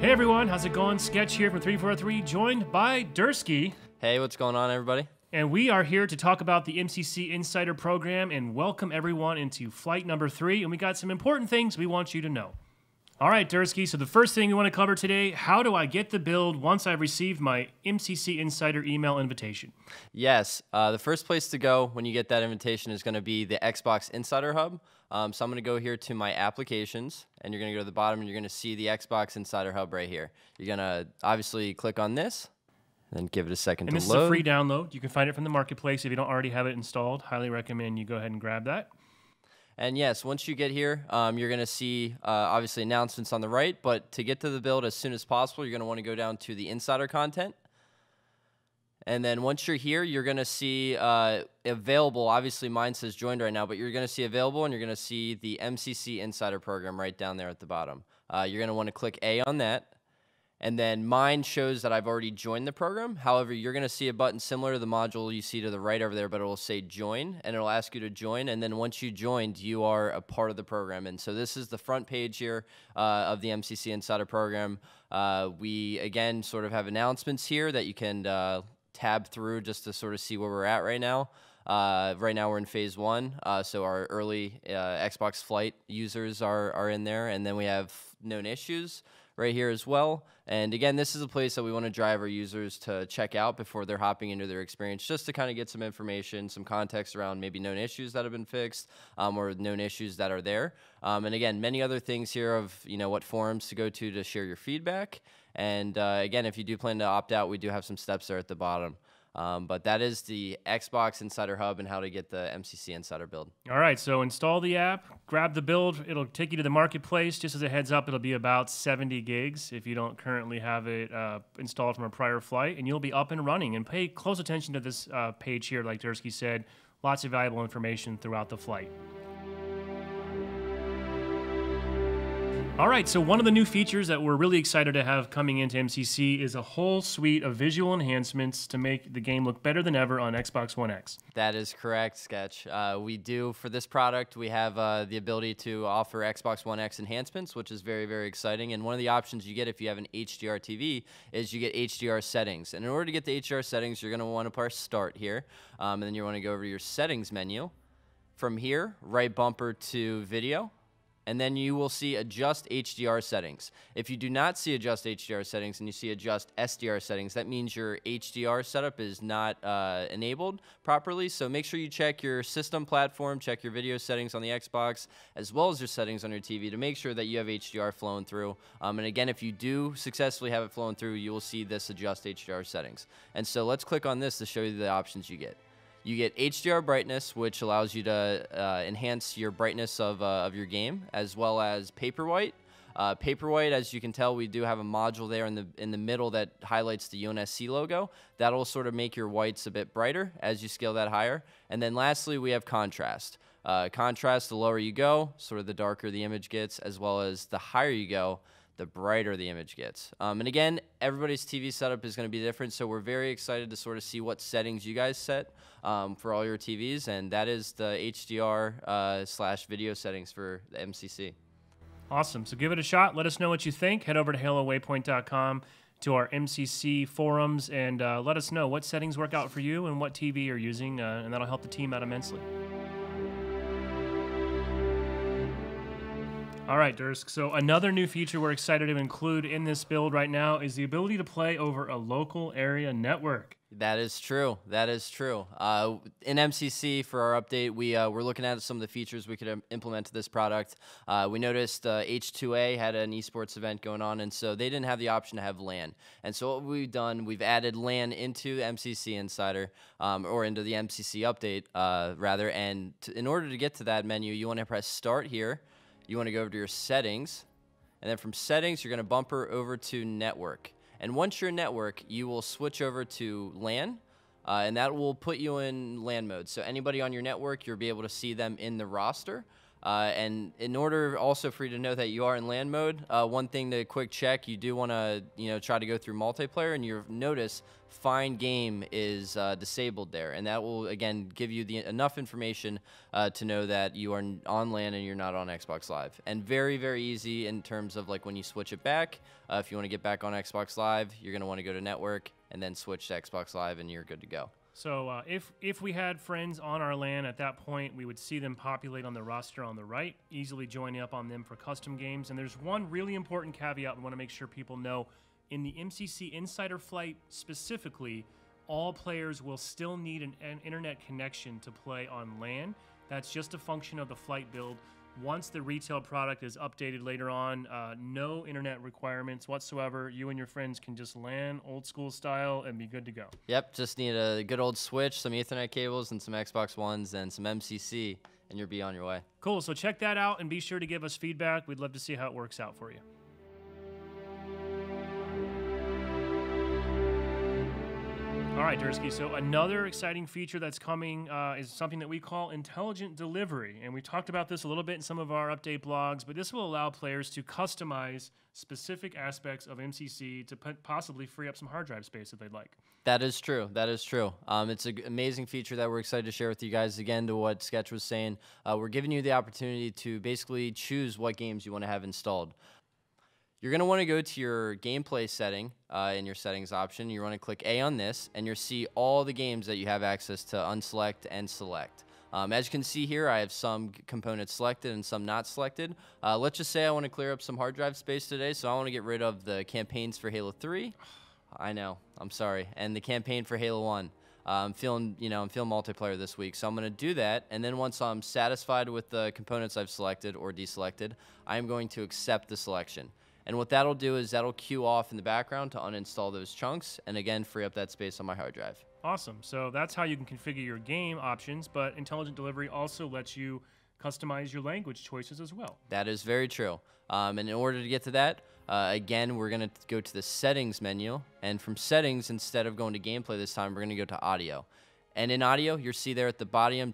Hey everyone, how's it going? Sketch here from 343, joined by Dursky. Hey, what's going on, everybody? And we are here to talk about the MCC Insider Program and welcome everyone into flight number 3. And we got some important things we want you to know. All right, Dursky, so the first thing we want to cover today, how do I get the build once I've received my MCC Insider email invitation? Yes, the first place to go when you get that invitation is going to be the Xbox Insider Hub. So I'm going to go here to my applications, and you're going to go to the bottom, and you're going to see the Xbox Insider Hub right here. You're going to obviously click on this, and then give it a second to load. And this is a free download. You can find it from the marketplace. If you don't already have it installed, highly recommend you go ahead and grab that. And yes, once you get here, you're going to see, obviously, announcements on the right. But to get to the build as soon as possible, you're going to want to go down to the Insider content. And then once you're here, you're going to see available. Obviously, mine says joined right now, but you're going to see available, and you're going to see the MCC Insider Program right down there at the bottom. You're going to want to click A on that. And then mine shows that I've already joined the program. However, you're going to see a button similar to the module you see to the right over there, but it will say join, and it will ask you to join. And then once you joined, you are a part of the program. And so this is the front page here of the MCC Insider Program. We, again, sort of have announcements here that you can tab through just to sort of see where we're at right now. Right now we're in phase 1, so our early Xbox flight users are in there. And then we have known issues right here as well. And again, this is a place that we want to drive our users to check out before they're hopping into their experience, just to kind of get some information, some context around maybe known issues that have been fixed, or known issues that are there. And again, many other things here of, what forums to go to share your feedback. And again, if you do plan to opt out, we do have some steps there at the bottom. But that is the Xbox Insider Hub and how to get the MCC Insider build. All right, so install the app, grab the build. It'll take you to the marketplace. Just as a heads up, it'll be about 70 gigs if you don't currently have it installed from a prior flight, and you'll be up and running. And pay close attention to this page here, like Dursky said. Lots of valuable information throughout the flight. All right, so one of the new features that we're really excited to have coming into MCC is a whole suite of visual enhancements to make the game look better than ever on Xbox One X. That is correct, Sketch. We do, for this product, we have the ability to offer Xbox One X enhancements, which is very, very exciting. And one of the options you get if you have an HDR TV is you get HDR settings. And in order to get the HDR settings, you're going to want to press Start here. And then you want to go over to your Settings menu. From here, right bumper to Video. And then you will see Adjust HDR Settings. If you do not see Adjust HDR Settings and you see Adjust SDR Settings, that means your HDR setup is not enabled properly. So make sure you check your system platform, check your video settings on the Xbox, as well as your settings on your TV to make sure that you have HDR flowing through. And again, if you do successfully have it flowing through, you will see this Adjust HDR Settings. And so let's click on this to show you the options you get. You get HDR brightness, which allows you to enhance your brightness of your game, as well as Paperwhite. Paperwhite, as you can tell, we do have a module there in the middle that highlights the UNSC logo. That'll sort of make your whites a bit brighter as you scale that higher. And then lastly, we have contrast. Contrast, the lower you go, sort of the darker the image gets, as well as the higher you go, the brighter the image gets. And again, everybody's TV setup is going to be different, so we're very excited to sort of see what settings you guys set for all your TVs, and that is the HDR / video settings for the MCC. Awesome. So give it a shot. Let us know what you think. Head over to HaloWaypoint.com to our MCC forums and let us know what settings work out for you and what TV you're using, and that'll help the team out immensely. All right, Dursk. So another new feature we're excited to include in this build right now is the ability to play over a local area network. That is true. That is true. In MCC, for our update, we're looking at some of the features we could implement to this product. We noticed H2A had an esports event going on, and so they didn't have the option to have LAN. And so what we've done, we've added LAN into MCC Insider, or into the MCC update, rather. And in order to get to that menu, you want to press Start here. You want to go over to your settings, and then from settings, you're going to bumper over to network. And once you're in network, you will switch over to LAN, and that will put you in LAN mode. So anybody on your network, you'll be able to see them in the roster. And in order also for you to know that you are in LAN mode, one thing to quick check, you do want to try to go through multiplayer, and you'll notice Find Game is disabled there, and that will again give you enough information to know that you are on LAN and you're not on Xbox Live. And very, very easy in terms of like when you switch it back. If you want to get back on Xbox Live, you're going to want to go to Network and then switch to Xbox Live, and you're good to go. So if we had friends on our LAN at that point, we would see them populate on the roster on the right, easily joining up on them for custom games. And there's one really important caveat we want to make sure people know. In the MCC Insider Flight specifically, all players will still need an internet connection to play on LAN. That's just a function of the flight build. Once the retail product is updated later on, no internet requirements whatsoever. You and your friends can just LAN old school style and be good to go. Yep, just need a good old switch, some Ethernet cables, and some Xbox Ones, and some MCC, and you'll be on your way. Cool, so check that out and be sure to give us feedback. We'd love to see how it works out for you. All right, Dursky, so another exciting feature that's coming is something that we call intelligent delivery. And we talked about this a little bit in some of our update blogs, but this will allow players to customize specific aspects of MCC to possibly free up some hard drive space if they'd like. That is true. That is true. It's an amazing feature that we're excited to share with you guys. Again, to what Sketch was saying, we're giving you the opportunity to basically choose what games you want to have installed. You're going to want to go to your gameplay setting in your settings option. You want to click A on this, and you'll see all the games that you have access to unselect and select. As you can see here, I have some components selected and some not selected. Let's just say I want to clear up some hard drive space today, so I want to get rid of the campaigns for Halo 3. I know, I'm sorry. And the campaign for Halo 1. I'm feeling multiplayer this week, so I'm going to do that, and then once I'm satisfied with the components I've selected or deselected, I'm going to accept the selection. And what that'll do is that'll queue off in the background to uninstall those chunks and again free up that space on my hard drive. Awesome. So that's how you can configure your game options, but Intelligent Delivery also lets you customize your language choices as well. That is very true. And in order to get to that, again, we're going to go to the settings menu, and from settings, instead of going to gameplay this time, we're going to go to audio. And in audio, you'll see there at the bottom,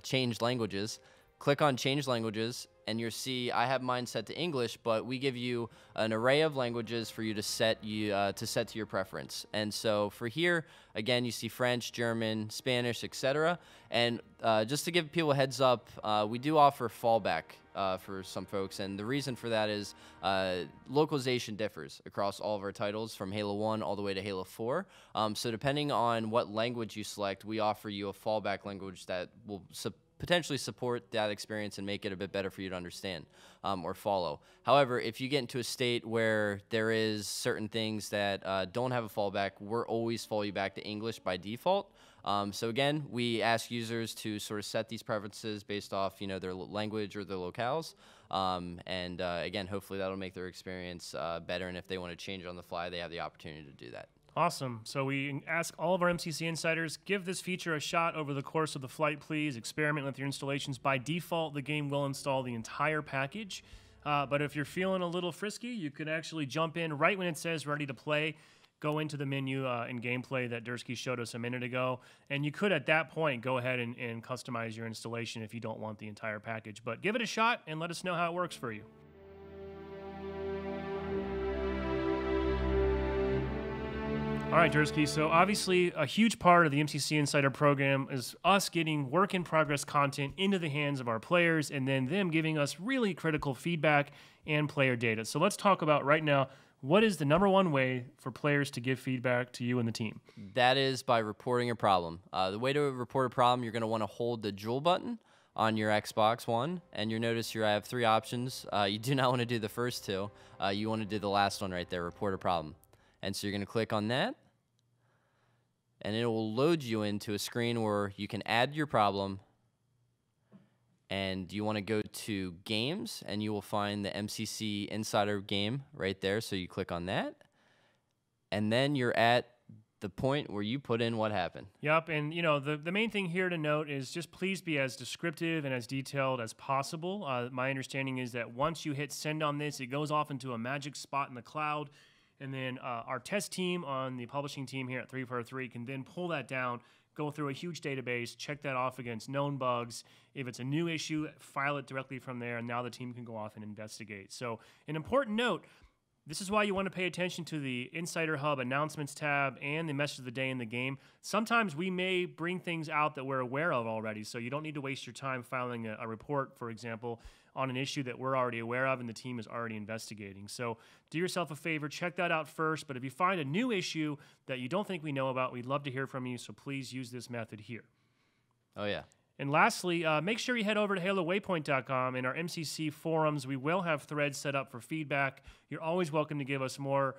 change languages. Click on change languages, and you'll see I have mine set to English, but we give you an array of languages for you to set to your preference. And so for here, again, you see French, German, Spanish, etc. And just to give people a heads up, we do offer fallback for some folks, and the reason for that is localization differs across all of our titles from Halo 1 all the way to Halo 4. So depending on what language you select, we offer you a fallback language that will potentially support that experience and make it a bit better for you to understand or follow. However, if you get into a state where there is certain things that don't have a fallback, we're always follow you back to English by default. So again, we ask users to sort of set these preferences based off their language or their locales. Again, hopefully that'll make their experience better, and if they want to change it on the fly, they have the opportunity to do that. Awesome. So we ask all of our MCC insiders, give this feature a shot over the course of the flight, please. Experiment with your installations. By default, the game will install the entire package. But if you're feeling a little frisky, you could actually jump in right when it says ready to play, go into the menu in gameplay that Dursky showed us a minute ago, and you could at that point go ahead and customize your installation if you don't want the entire package. But give it a shot and let us know how it works for you. All right, Dursky, so obviously a huge part of the MCC Insider Program is us getting work-in-progress content into the hands of our players and then them giving us really critical feedback and player data. So let's talk about right now, what is the #1 way for players to give feedback to you and the team? That is by reporting a problem. The way to report a problem, you're going to want to hold the jewel button on your Xbox One, and you'll notice here I have 3 options. You do not want to do the first 2. You want to do the last one right there, report a problem. And so you're going to click on that, and it will load you into a screen where you can add your problem, and you want to go to games, and you will find the MCC Insider game right there. So you click on that, and then you're at the point where you put in what happened. Yep, and the main thing here to note is just please be as descriptive and as detailed as possible. My understanding is that once you hit send on this, it goes off into a magic spot in the cloud. And then our test team on the publishing team here at 343 can then pull that down, go through a huge database, check that off against known bugs. If it's a new issue, file it directly from there, and now the team can go off and investigate. So an important note, this is why you want to pay attention to the Insider Hub announcements tab and the message of the day in the game. Sometimes we may bring things out that we're aware of already, so you don't need to waste your time filing a report, for example, on an issue that we're already aware of and the team is already investigating. So do yourself a favor, check that out first. But if you find a new issue that you don't think we know about, we'd love to hear from you, so please use this method here. Oh, yeah. And lastly, make sure you head over to HaloWaypoint.com. In our MCC forums, we will have threads set up for feedback. You're always welcome to give us more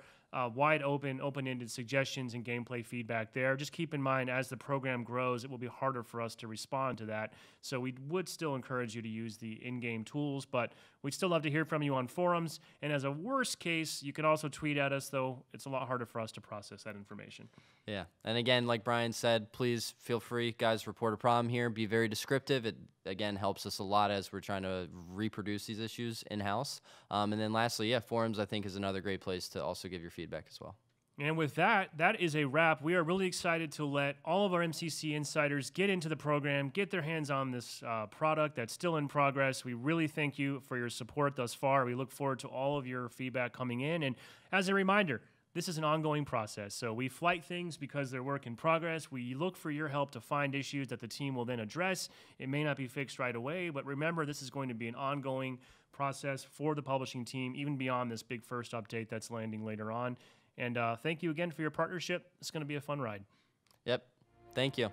wide open, open-ended suggestions and gameplay feedback there. Just keep in mind, as the program grows, it will be harder for us to respond to that. So we would still encourage you to use the in-game tools, but we'd still love to hear from you on forums. And as a worst case, you can also tweet at us, though it's a lot harder for us to process that information. Yeah. And again, like Brian said, please feel free, guys, report a problem here. Be very descriptive. It, again, helps us a lot as we're trying to reproduce these issues in-house. And then lastly, yeah, forums, I think, is another great place to also give your feedback as well. And with that, that is a wrap. We are really excited to let all of our MCC insiders get into the program, get their hands on this product that's still in progress. We really thank you for your support thus far. We look forward to all of your feedback coming in. And as a reminder, this is an ongoing process. So we flight things because they're work in progress. We look for your help to find issues that the team will then address. It may not be fixed right away, but remember, this is going to be an ongoing process for the publishing team, even beyond this big first update that's landing later on. And thank you again for your partnership. It's going to be a fun ride. Yep. Thank you.